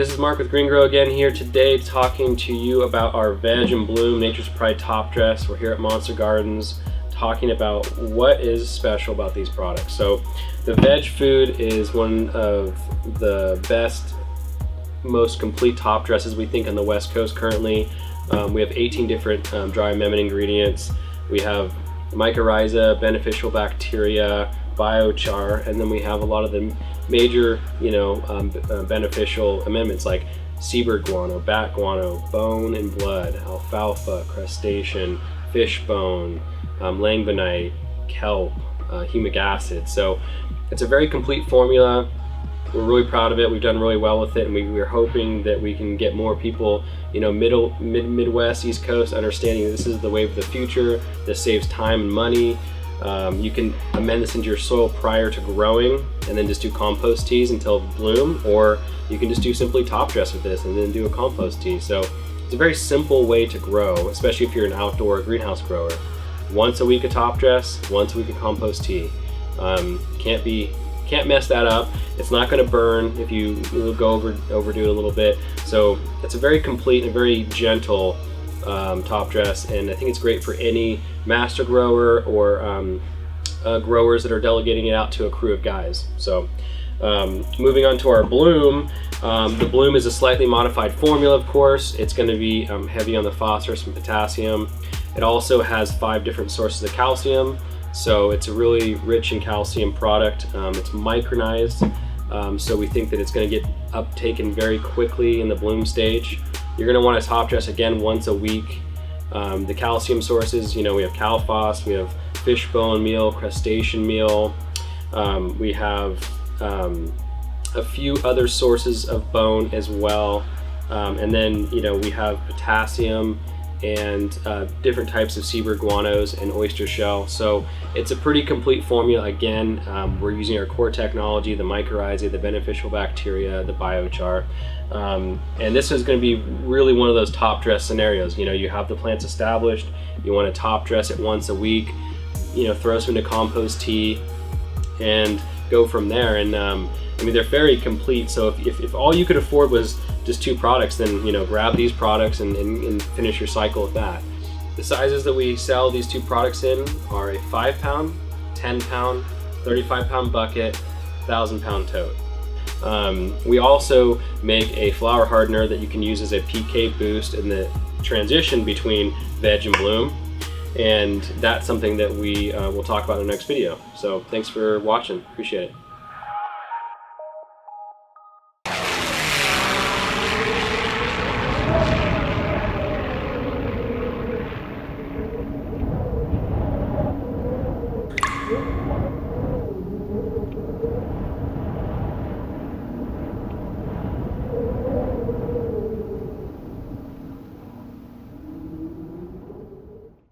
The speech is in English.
this is Mark with GreenGro again here today talking to you about our Veg and Bloom Nature's Pride top dress. We're here at Monster Gardens talking about what is special about these products. So the Veg Food is one of the best, most complete top dresses we think on the West Coast currently. We have 18 different dry amendment ingredients. We have mycorrhiza, beneficial bacteria, biochar, and then we have a lot of the major, beneficial amendments like seabird guano, bat guano, bone and blood, alfalfa, crustacean, fish bone, langbonite, kelp, humic acid. So it's a very complete formula. We're really proud of it. We've done really well with it, and we're hoping that we can get more people, Midwest, East Coast, understanding this is the wave of the future. This saves time and money. You can amend this into your soil prior to growing and then just do compost teas until bloom, or you can just do simply top dress with this and then do a compost tea. So it's a very simple way to grow, especially if you're an outdoor greenhouse grower. Once a week a top dress, once a week a compost tea. Can't mess that up. It's not going to burn if you overdo it a little bit. So it's a very complete and very gentle top dress, and I think it's great for any master grower or growers that are delegating it out to a crew of guys. So moving on to our Bloom. The Bloom is a slightly modified formula, of course. It's going to be heavy on the phosphorus and potassium. It also has 5 different sources of calcium, so it's a really rich in calcium product. It's micronized, so we think that it's going to get uptaken very quickly in the bloom stage. You're going to want to top dress again once a week. The calcium sources, we have calphos, we have fish bone meal, crustacean meal. We have a few other sources of bone as well. And then, we have potassium and different types of seabird guanos and oyster shell. So it's a pretty complete formula. Again, we're using our core technology, the mycorrhizae, the beneficial bacteria, the biochar. And this is going to be really one of those top dress scenarios. You have the plants established, you want to top dress it once a week, throw some into compost tea and go from there. And they're very complete. So if all you could afford was just 2 products, then grab these products and finish your cycle with that. The sizes that we sell these 2 products in are a 5-pound, 10-pound, 35-pound bucket, 1,000-pound tote. We also make a flower hardener that you can use as a PK boost in the transition between Veg and Bloom, and that's something that we will talk about in the next video. So thanks for watching, appreciate it.